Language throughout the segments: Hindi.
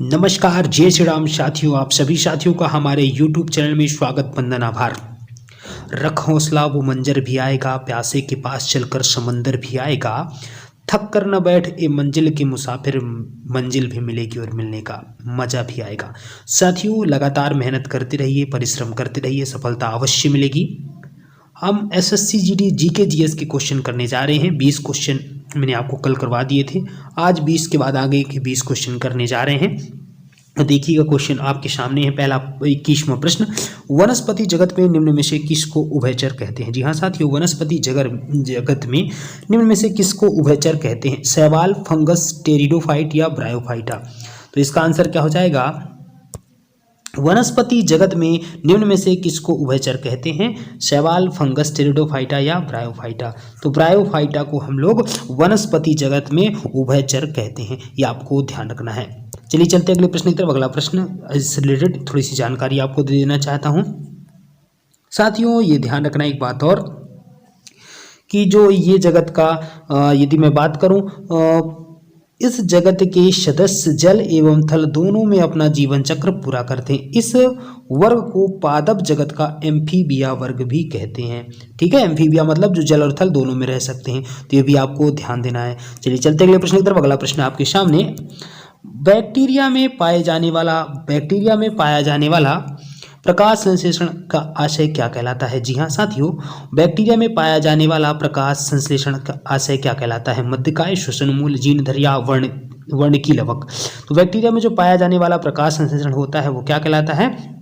नमस्कार, जय श्री राम साथियों। आप सभी साथियों का हमारे YouTube चैनल में स्वागत, वंदन, आभार। रख हौसला, वो मंजर भी आएगा, प्यासे के पास चलकर समंदर भी आएगा। थक कर न बैठ ए मंजिल के मुसाफिर, मंजिल भी मिलेगी और मिलने का मजा भी आएगा। साथियों, लगातार मेहनत करते रहिए, परिश्रम करते रहिए, सफलता अवश्य मिलेगी। हम एसएससी जीडी जीके जीएस के क्वेश्चन करने जा रहे हैं। 20 क्वेश्चन मैंने आपको कल करवा दिए थे। आज 20 के बाद आगे के 20 क्वेश्चन करने जा रहे हैं। देखिएगा, क्वेश्चन आपके सामने है। पहला 21वां प्रश्न, वनस्पति जगत में निम्न में से किसको उभयचर कहते हैं? जी हाँ साथियों, वनस्पति जगत में निम्न में से किसको उभयचर कहते हैं? शैवाल, फंगस, टेरिडोफाइट या ब्रायोफाइटा? तो इसका आंसर क्या हो जाएगा? वनस्पति जगत में निम्न में से किसको उभयचर कहते हैं? शैवाल, फंगस, टेरिडोफाइटा या ब्रायोफाइटा? तो ब्रायोफाइटा को हम लोग वनस्पति जगत में उभयचर कहते हैं, ये आपको ध्यान रखना है। चलिए चलते अगले प्रश्न की तरफ। अगला प्रश्न इससे रिलेटेड थोड़ी सी जानकारी आपको दे देना चाहता हूँ। साथियों, ये ध्यान रखना एक बात और, कि जो ये जगत का यदि मैं बात करूँ, इस जगत के सदस्य जल एवं थल दोनों में अपना जीवन चक्र पूरा करते हैं। इस वर्ग को पादप जगत का एम्फीबिया वर्ग भी कहते हैं। ठीक है, एम्फीबिया मतलब जो जल और थल दोनों में रह सकते हैं, तो ये भी आपको ध्यान देना है। चलिए चलते अगले प्रश्न की तरफ। अगला प्रश्न आपके सामने, बैक्टीरिया में पाया जाने वाला प्रकाश संश्लेषण का आशय क्या कहलाता है? जी हाँ साथियों, बैक्टीरिया में पाया जाने वाला प्रकाश संश्लेषण का आशय क्या कहलाता है? मध्यकाय, श्वसन मूल, जीर्णधर या वर्णकीलवक? तो बैक्टीरिया में जो पाया जाने वाला प्रकाश संश्लेषण होता है वो क्या कहलाता है?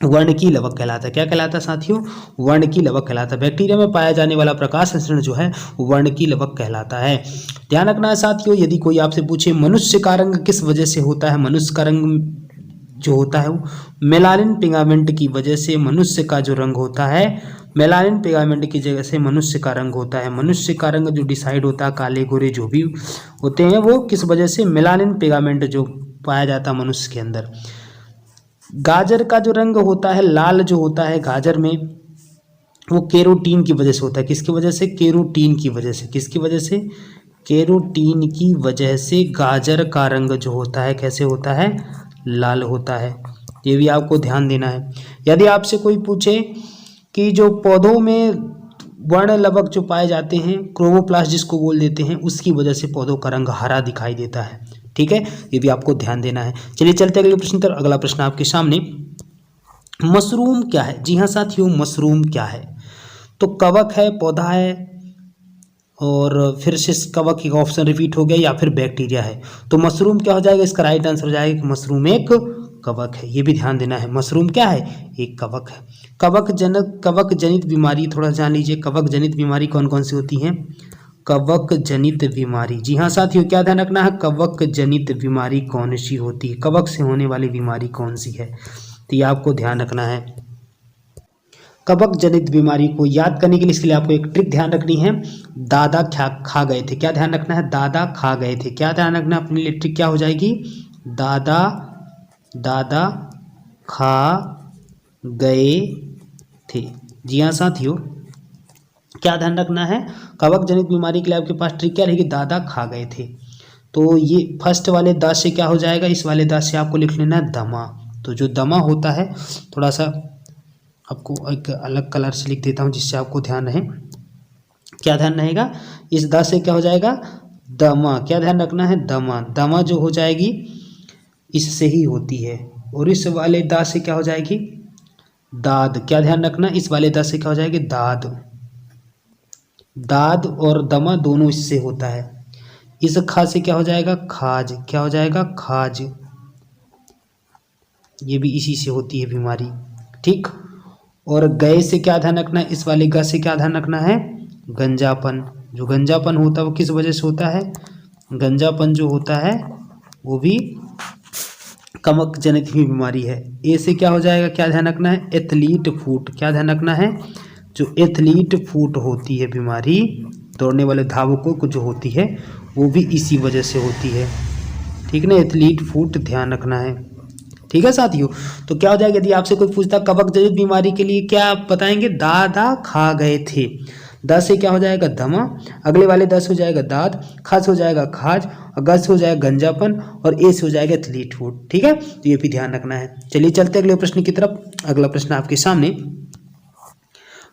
वर्णकीलवक कहलाता है। क्या कहलाता है साथियों? वर्णकीलवक कहलाता है। बैक्टीरिया में पाया जाने वाला प्रकाश संश्लेषण जो है वर्णकीलवक कहलाता है। ध्यान रखना है साथियों, यदि कोई आपसे पूछे मनुष्य का रंग किस वजह से होता है? मनुष्य का रंग जो होता है वो मेलानिन पिगमेंट की वजह से मनुष्य का जो रंग होता है, मेलानिन पिगमेंट की वजह से मनुष्य का रंग होता है। मनुष्य का रंग जो डिसाइड होता है, काले गोरे जो भी होते हैं, वो किस वजह से? मेलानिन पिगमेंट जो पाया जाता है मनुष्य के अंदर। गाजर का जो रंग होता है, लाल जो होता है गाजर में, वो केरोटीन की वजह से होता है। किसकी वजह से? केरोटीन की वजह से। किसकी वजह से? केरोटीन की वजह से गाजर का रंग जो होता है कैसे होता है? लाल होता है। ये भी आपको ध्यान देना है। यदि आपसे कोई पूछे कि जो पौधों में वर्णलवक जो पाए जाते हैं, क्लोरोप्लास्ट जिसको बोल देते हैं, उसकी वजह से पौधों का रंग हरा दिखाई देता है। ठीक है, ये भी आपको ध्यान देना है। चलिए चलते अगले प्रश्न पर। अगला प्रश्न आपके सामने, मशरूम क्या है? जी हाँ साथियों, मशरूम क्या है? तो कवक है, पौधा है, और फिर से कवक एक ऑप्शन रिपीट हो गया, या फिर बैक्टीरिया है। तो मशरूम क्या हो जाएगा? इसका राइट आंसर हो जाएगा कि मशरूम एक कवक है। ये भी ध्यान देना है, मशरूम क्या है? एक कवक है। कवक जनित बीमारी थोड़ा जान लीजिए। कवक जनित बीमारी कौन कौन सी होती हैं? कवक जनित बीमारी, जी हाँ साथियों, क्या ध्यान रखना है? कवक जनित बीमारी कौन सी होती है? कवक से होने वाली बीमारी कौन सी है? तो ये आपको ध्यान रखना है। कवक जनित बीमारी को याद करने के लिए इसके लिए आपको एक ट्रिक ध्यान रखनी है। दादा खा गए थे। क्या ध्यान रखना है? दादा खा गए थे। क्या ध्यान रखना है? अपने लिए ट्रिक क्या हो जाएगी? दादा खा गए थे। जी हाँ साथियों, क्या ध्यान रखना है? कवक जनित बीमारी के लिए आपके पास ट्रिक क्या रहेगी? दादा खा गए थे। तो ये फर्स्ट वाले दा से क्या हो जाएगा? इस वाले दा से आपको लिख लेना है दमा। तो जो दमा होता है, थोड़ा सा आपको एक अलग कलर से लिख देता हूँ जिससे आपको ध्यान रहे। क्या ध्यान रहेगा? इस दा से क्या हो जाएगा? दमा। क्या ध्यान रखना है? दमा। दमा जो हो जाएगी इससे ही होती है। और इस वाले दा से क्या हो जाएगी? दाद। क्या ध्यान रखना? इस वाले दा से क्या हो जाएगी? दाद। दाद और दमा दोनों इससे होता है। इस खा से क्या हो जाएगा? खाज। क्या हो जाएगा? खाज। ये भी इसी से होती है बीमारी। ठीक। और गए से क्या ध्यान रखना है? इस वाले ग से क्या ध्यान रखना है? गंजापन। जो गंजापन होता है वो किस वजह से होता है? गंजापन जो होता है वो भी कवक जनित ही बीमारी है। ए से क्या हो जाएगा? क्या ध्यान रखना है? एथलीट फूट। क्या ध्यान रखना है? जो एथलीट फूट होती है बीमारी, दौड़ने वाले धावकों को जो होती है, वो भी इसी वजह से होती है। ठीक ना, एथलीट फूट ध्यान रखना है। ठीक है साथियों, तो क्या हो जाएगा? यदि आपसे कोई पूछता कवक जनित बीमारी के लिए क्या आप बताएंगे? दादा खा गए थे। द से क्या हो जाएगा दमा, अगले वाले द से हो जाएगा दाद, ख से हो जाएगा खाज, और ग से हो जाएगा गंजापन, और ए से हो जाएगा एथलीट फूड। ठीक है, तो ये भी ध्यान रखना है। चलिए चलते अगले प्रश्न की तरफ। अगला प्रश्न आपके सामने,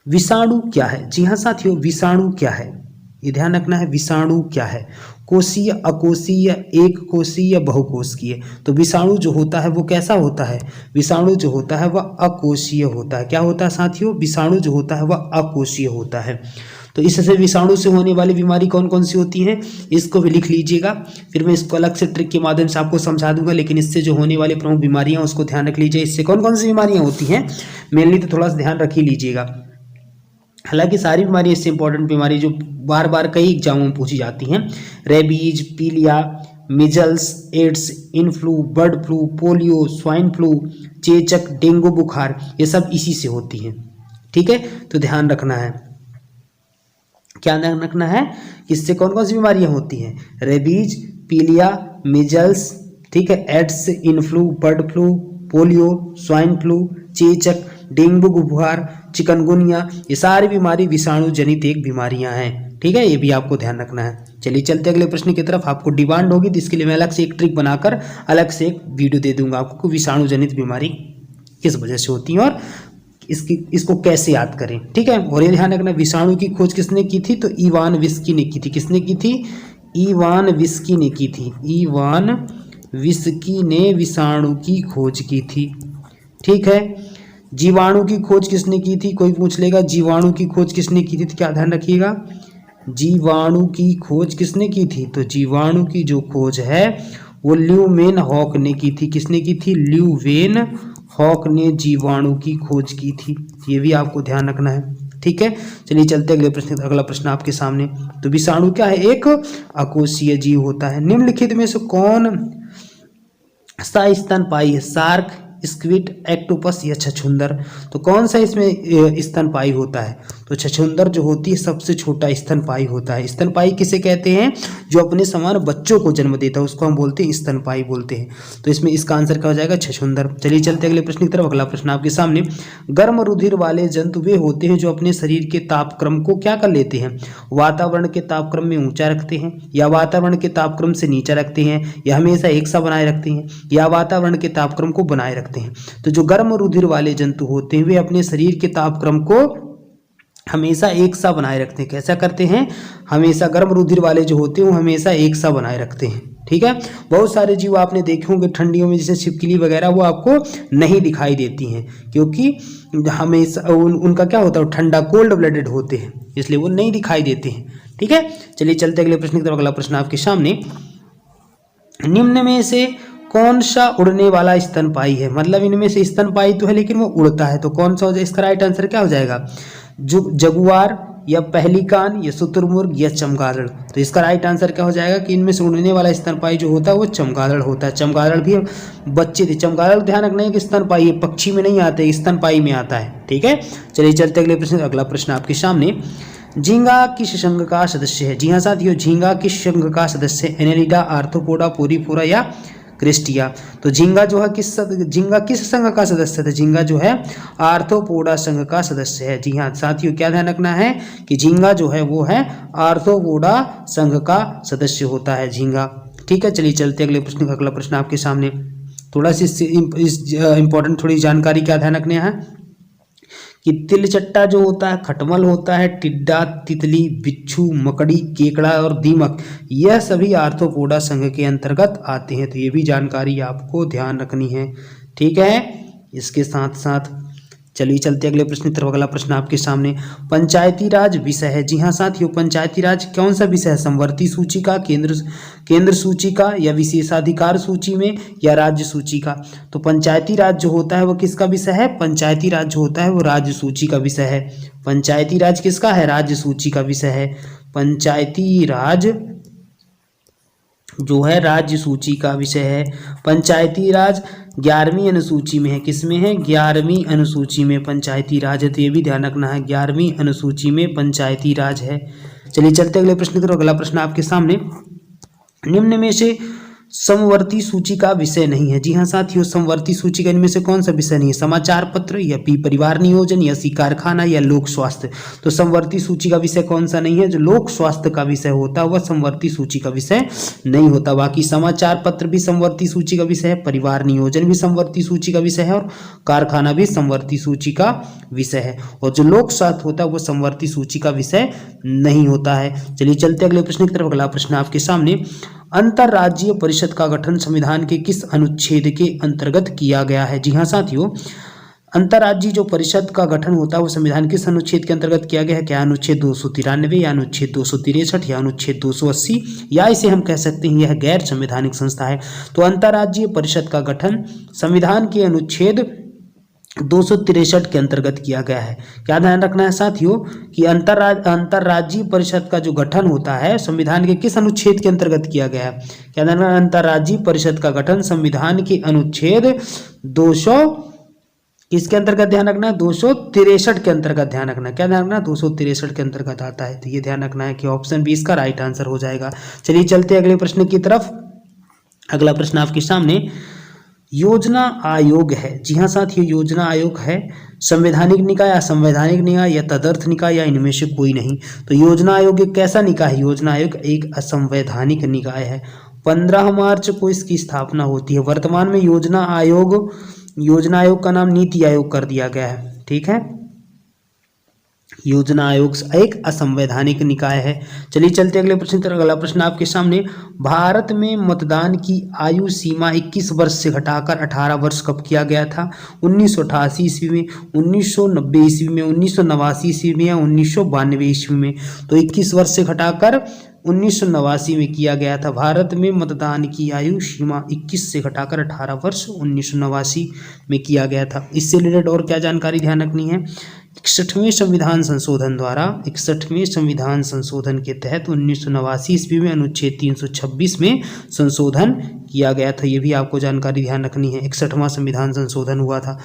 विषाणु क्या है? जी हाँ साथियों, विषाणु क्या है ये ध्यान रखना है। विषाणु क्या है? कोशीय, अकोशीय, एक कोशीय या बहुकोशीय? तो विषाणु जो होता है वो कैसा होता है? विषाणु जो होता है वह अकोशीय होता है। क्या होता है साथियों? विषाणु जो होता है वह अकोशीय होता है। तो इससे विषाणु से होने वाली बीमारी कौन कौन सी होती हैं, इसको भी लिख लीजिएगा, फिर मैं इसको अलग से ट्रिक के माध्यम से आपको समझा दूंगा। लेकिन इससे जो होने वाली प्रमुख बीमारियां उसको ध्यान रख लीजिए। इससे कौन कौन सी बीमारियां होती हैं मेनली, तो थोड़ा सा ध्यान रख ही लीजिएगा। हालांकि सारी बीमारी इससे इंपॉर्टेंट बीमारी जो बार बार कई एग्जामों में पूछी जाती हैं, रेबीज, पीलिया, मिजल्स, एड्स, इनफ्लू, bird flu, polio, swine flu, चेचक, डेंगू बुखार, ये सब इसी से होती हैं। ठीक है, तो ध्यान रखना है, क्या ध्यान रखना है, इससे कौन कौन सी बीमारियां होती हैं? रेबीज, पीलिया, मिजल्स, ठीक है, एड्स, इनफ्लू, bird flu, polio, swine flu, चेचक, डेंगू बुखार, चिकनगुनिया, ये सारी बीमारी विषाणु जनित एक बीमारियां हैं। ठीक है, ये भी आपको ध्यान रखना है। चलिए चलते अगले प्रश्न की तरफ। आपको डिमांड होगी तो इसके लिए मैं अलग से एक ट्रिक बनाकर अलग से एक वीडियो दे दूंगा आपको, विषाणु जनित बीमारी किस वजह से होती है और इसको कैसे याद करें। ठीक है, और ये ध्यान रखना, विषाणु की खोज किसने की थी? तो इवान विस्की ने की थी। किसने की थी? इवान विस्की ने की थी। इवान विस्की ने विषाणु की खोज की थी। ठीक है, जीवाणु की खोज किसने की थी? कोई पूछ लेगा जीवाणु की खोज किसने की थी, तो क्या ध्यान रखिएगा, जीवाणु की खोज किसने की थी? तो जीवाणु की जो खोज है वो ल्यूवेन हॉक ने की थी। किसने की थी? ल्यूवेन हॉक ने जीवाणु की खोज की थी। ये भी आपको ध्यान रखना है। ठीक है, चलिए चलते अगले प्रश्न। अगला प्रश्न आपके सामने, तो विषाणु क्या है? एक अकोशीय जीव होता है। निम्नलिखित में से कौन सा स्तनपायी है? शार्क, स्क्विड, एक्टोपस या छछूंदर? तो कौन सा इसमें स्तनपायी होता है? तो छछूंदर जो होती है सबसे छोटा स्तनपायी होता है। स्तनपायी किसे कहते हैं? जो अपने समान बच्चों को जन्म देता है उसको हम बोलते हैं स्तनपायी बोलते हैं। तो इसमें इसका आंसर क्या हो जाएगा? छछूंदर। चलिए चलते अगले प्रश्न की तरफ। अगला प्रश्न आपके सामने, गर्म रुधिर वाले जंतु वे होते हैं जो अपने शरीर के तापक्रम को क्या कर लेते हैं? वातावरण के तापक्रम में ऊंचा रखते हैं, या वातावरण के तापक्रम से नीचा रखते हैं, या हमेशा एक सा बनाए रखते हैं, या वातावरण के तापक्रम को बनाए रखते हैं। तो जो गर्म रुधिर वाले जंतु होते हैं वे अपने शरीर के तापक्रम को हमेशा एक सा बनाए रखते हैं। कैसा करते हैं? हमेशा गर्म रुधिर वाले जो होते हैं वो हमेशा एक सा बनाए रखते हैं। ठीक है, बहुत सारे जीव आपने देखे होंगे ठंडियों में, जैसे छिपकली वगैरह, वो आपको नहीं दिखाई देती हैं क्योंकि हमेशा उनका क्या होता है, ठंडा, कोल्ड ब्लडेड होते हैं, इसलिए वो नहीं दिखाई देते हैं। ठीक है, चलिए चलते अगले प्रश्न की तरफ। अगला प्रश्न आपके सामने, निम्न में से कौन सा उड़ने वाला स्तनपायी है? मतलब इनमें से स्तनपायी तो है लेकिन वो उड़ता है, तो कौन सा हो जाए? इसका राइट आंसर क्या हो जाएगा? जगुआर, या पहलीकान, या शुतुरमुर्ग, या चमगादड़? तो इसका राइट आंसर क्या हो जाएगा कि इनमें से उड़ने वाला स्तनपायी जो होता है वो चमगादड़ होता है। चमगादड़ भी बच्चे थे। चमगादड़ ध्यान रखना है कि स्तनपायी है, पक्षी में नहीं आते, स्तनपायी में आता है। ठीक है, चलिए चलते अगले प्रश्न। अगला प्रश्न आपके सामने, झींगा किस संघ का सदस्य है? जी हाँ साथियों, झींगा किस संघ का सदस्य है? एनेलिडा, आर्थ्रोपोडा, पोरीफोरा या क्रिस्टिया? तो झींगा जो है झींगा किस संघ का सदस्य है? झींगा जो है आर्थ्रोपोडा संघ का सदस्य है। जी हाँ साथियों, क्या ध्यान रखना है कि झींगा जो है वो है आर्थ्रोपोडा संघ का सदस्य होता है झींगा। ठीक है, चलिए चलते अगले प्रश्न। अगला प्रश्न आपके सामने, थोड़ा सी इंपॉर्टेंट थोड़ी जानकारी क्या ध्यान रखने हैं कि तिलचट्टा जो होता है, खटमल होता है, टिड्डा, तितली, बिच्छू, मकड़ी, केकड़ा और दीमक, यह सभी आर्थ्रोपोडा संघ के अंतर्गत आते हैं। तो ये भी जानकारी आपको ध्यान रखनी है। ठीक है, इसके साथ साथ चलिए चलते अगले प्रश्न की तरफ। अगला प्रश्न आपके सामने, पंचायती राज विषय है। जी हाँ साथियों, पंचायती राज कौन सा विषय है? समवर्ती सूची का, केंद्र सूची का, या विशेषाधिकार सूची में, या राज्य सूची का? तो पंचायती राज जो होता है वो किसका विषय है? पंचायती राज जो होता है वो राज्य सूची का विषय है। पंचायती राज किसका है? राज्य सूची का विषय है। पंचायती राज जो है राज्य सूची का विषय है। पंचायती राज 11वीं अनुसूची में है। किसमें है? 11वीं अनुसूची में पंचायती राज है। तो ये भी ध्यान रखना है, 11वीं अनुसूची में पंचायती राज है। चलिए चलते अगले प्रश्न की तरफ। अगला प्रश्न आपके सामने, निम्न में से समवर्ती सूची का विषय नहीं है। जी हाँ साथियों, समवर्ती सूची का इनमें से कौन सा विषय नहीं है? समाचार पत्र या पी परिवार नियोजन या सी कारखाना या लोक स्वास्थ्य। तो समवर्ती सूची का विषय कौन सा नहीं है? जो लोक स्वास्थ्य का विषय होता है वह समवर्ती सूची का विषय नहीं होता। बाकी समाचार पत्र भी समवर्ती सूची का विषय है, परिवार नियोजन भी समवर्ती सूची का विषय है और कारखाना भी समवर्ती सूची का विषय है। और जो लोक स्वास्थ्य होता है वो समवर्ती सूची का विषय नहीं होता है। चलिए चलते अगले प्रश्न की तरफ। अगला प्रश्न आपके सामने, अंतरराज्यीय परिषद का गठन संविधान के किस अनुच्छेद के अंतर्गत किया गया है? जी हाँ साथियों, अंतरराज्यीय जो परिषद का गठन होता है वो संविधान किस अनुच्छेद के अंतर्गत किया गया है? क्या अनुच्छेद 293 या अनुच्छेद 263 या अनुच्छेद 280 या इसे हम कह सकते हैं यह गैर संवैधानिक संस्था है। तो अंतरराज्यीय परिषद का गठन संविधान के अनुच्छेद 263 के अंतर्गत किया गया है। क्या ध्यान रखना है साथियों कि अंतरराज्यीय परिषद का जो गठन होता है संविधान के किस अनुच्छेद के अंतर्गत किया गया है? क्या ध्यान रखना है? अंतरराज्यीय परिषद का गठन संविधान के अनुच्छेद 200 किसके अंतर्गत ध्यान रखना है? 263 के अंतर्गत ध्यान रखना है। क्या ध्यान रखना है? 263 के अंतर्गत आता है। तो ये ध्यान रखना है कि ऑप्शन बी इसका राइट आंसर हो जाएगा। चलिए चलते अगले प्रश्न की तरफ। अगला प्रश्न आपके सामने, योजना आयोग है। जी हाँ साथियों, योजना आयोग है संवैधानिक निकाय, असंवैधानिक निकाय या तदर्थ निकाय या इनमें से कोई नहीं। तो योजना आयोग एक कैसा निकाय है? योजना आयोग एक असंवैधानिक निकाय है। 15 मार्च को इसकी स्थापना होती है। वर्तमान में योजना आयोग का नाम नीति आयोग कर दिया गया है। ठीक है, योजना आयोग एक असंवैधानिक निकाय है। चलिए चलते अगले प्रश्न तरफ। अगला प्रश्न आपके सामने, भारत में मतदान की आयु सीमा 21 वर्ष से घटाकर 18 वर्ष कब किया गया था? 1988 ईस्वी में, 1990 ईस्वी में, 1989 ईस्वी में या 1992 ईस्वी में? तो 21 वर्ष से घटाकर 1989 में किया गया था। भारत में मतदान की आयु सीमा 21 से घटाकर 18 वर्ष 1989 में किया गया था। इससे रिलेटेड और क्या जानकारी ध्यान रखनी है? 61वें संविधान संशोधन द्वारा 61वें संविधान संशोधन के तहत 1989 ईस्वी में अनुच्छेद 326 में संशोधन किया गया था। ये भी आपको जानकारी ध्यान रखनी है। 61वां संविधान संशोधन हुआ था।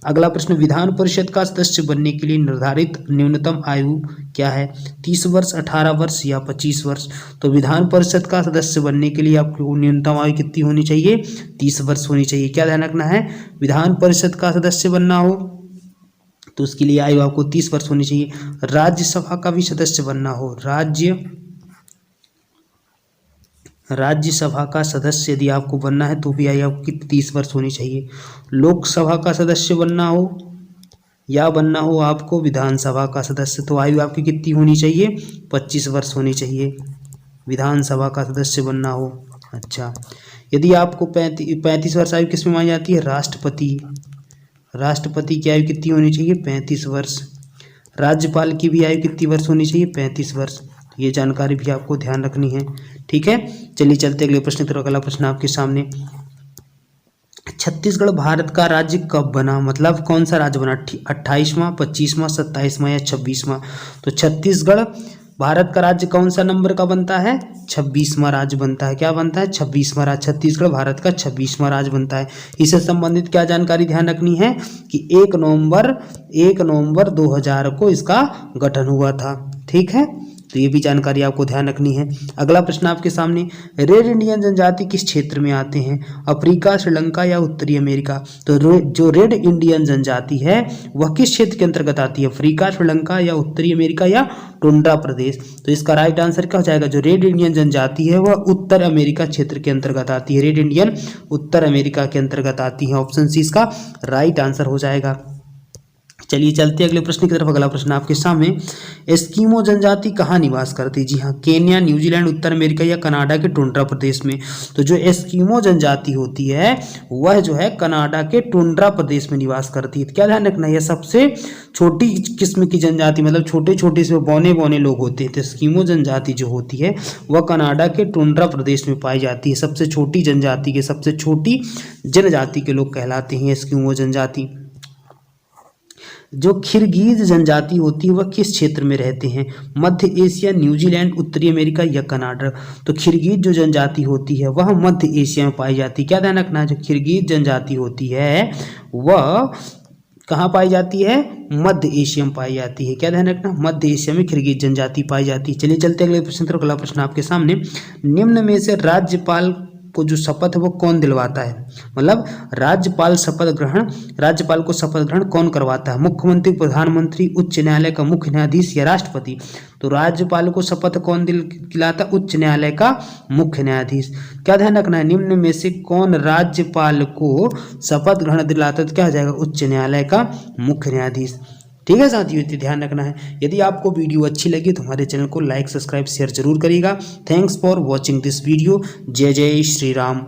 अगला प्रश्न, विधान परिषद का सदस्य बनने के लिए निर्धारित न्यूनतम आयु क्या है? 30 वर्ष, 18 वर्ष या 25 वर्ष? तो विधान परिषद का सदस्य बनने के लिए आपको न्यूनतम आयु कितनी होनी चाहिए? 30 वर्ष होनी चाहिए। क्या ध्यान रखना है? विधान परिषद का सदस्य बनना हो तो उसके लिए आयु आपको 30 वर्ष होनी चाहिए। राज्यसभा का भी सदस्य बनना हो, राज्यसभा का सदस्य यदि आपको बनना है तो भी आयु आपकी 30 वर्ष होनी चाहिए। लोकसभा का सदस्य बनना हो या बनना हो आपको विधानसभा का सदस्य, तो आयु आपकी कितनी होनी चाहिए? 25 वर्ष होनी चाहिए विधानसभा का सदस्य बनना हो। अच्छा, यदि आपको 35 वर्ष आयु किस में मानी जाती है? राष्ट्रपति की आयु कितनी होनी चाहिए? 35 वर्ष। राज्यपाल की भी आयु कितनी वर्ष होनी चाहिए? 35 वर्ष। ये जानकारी भी आपको ध्यान रखनी है। ठीक है, चलिए चलते अगले प्रश्न की तरफ। अगला प्रश्न आपके सामने, छत्तीसगढ़ भारत का राज्य कब बना? मतलब कौन सा राज्य बना? 28वां, 25वां, 27वां या 26वां? तो छत्तीसगढ़ भारत का राज्य कौन सा नंबर का बनता है? 26वां राज्य बनता है। क्या बनता है? 26वां राज्य। छत्तीसगढ़ भारत का 26वां राज्य बनता है। इससे संबंधित क्या जानकारी ध्यान रखनी है कि 1 नवंबर 2000 को इसका गठन हुआ था। ठीक है, तो ये भी जानकारी आपको ध्यान रखनी है। अगला प्रश्न आपके सामने, रेड इंडियन जनजाति किस क्षेत्र में आते हैं? अफ्रीका, श्रीलंका या उत्तरी अमेरिका? तो जो रेड इंडियन जनजाति है वह किस क्षेत्र के अंतर्गत आती है? अफ्रीका, श्रीलंका या उत्तरी अमेरिका या टुंड्रा प्रदेश? तो इसका राइट आंसर क्या हो जाएगा? जो रेड इंडियन जनजाति है वह उत्तर अमेरिका क्षेत्र के अंतर्गत आती है। रेड इंडियन उत्तर अमेरिका के अंतर्गत आती है। ऑप्शन सी इसका राइट आंसर हो जाएगा। चलिए चलते अगले प्रश्न की तरफ। अगला प्रश्न आपके सामने, एस्किमो जनजाति कहाँ निवास करती है? जी हाँ, केन्या, न्यूजीलैंड, उत्तर अमेरिका या कनाडा के टुंड्रा प्रदेश में? तो जो एस्किमो जनजाति होती है वह जो है कनाडा के टुंड्रा प्रदेश में निवास करती है। क्या ध्यान रखना है? यह सबसे छोटी किस्म की जनजाति, मतलब छोटे छोटे से बौने लोग होते हैं। तो एस्किमो जनजाति जो होती है वह कनाडा के टुंड्रा प्रदेश में पाई जाती है। सबसे छोटी जनजाति के, सबसे छोटी जनजाति के लोग कहलाते हैं एस्किमो जनजाति। जो किर्गिज जनजाति होती है वह किस क्षेत्र में रहते हैं? मध्य एशिया, न्यूजीलैंड, उत्तरी अमेरिका या कनाडा? तो किर्गिज जो जनजाति होती है वह मध्य एशिया में पाई जाती है। क्या ध्यान रखना है? जो किर्गिज जनजाति होती है वह कहाँ पाई जाती है? मध्य एशिया में पाई जाती है। क्या ध्यान रखना? मध्य एशिया में किर्गिज जनजाति पाई जाती है। चलिए चलते अगले प्रश्न तरफ। अगला प्रश्न आपके सामने, निम्न में से राज्यपाल को जो शपथ है वो कौन दिलवाता है, मतलब राज्यपाल को शपथ ग्रहण कौन करवाता है, मुख्यमंत्री, प्रधानमंत्री, उच्च न्यायालय का मुख्य न्यायाधीश या राष्ट्रपति। तो राज्यपाल को शपथ कौन दिलाता है, उच्च न्यायालय का मुख्य न्यायाधीश। क्या ध्यान रखना है, निम्न में से कौन राज्यपाल को शपथ ग्रहण दिलाता है, तो क्या हो जाएगा, उच्च न्यायालय का मुख्य न्यायाधीश। ठीक है साथियों, इतना ध्यान रखना है। यदि आपको वीडियो अच्छी लगी तो हमारे चैनल को लाइक, सब्सक्राइब, शेयर जरूर करिएगा। Thanks for watching this video. जय जय श्री राम।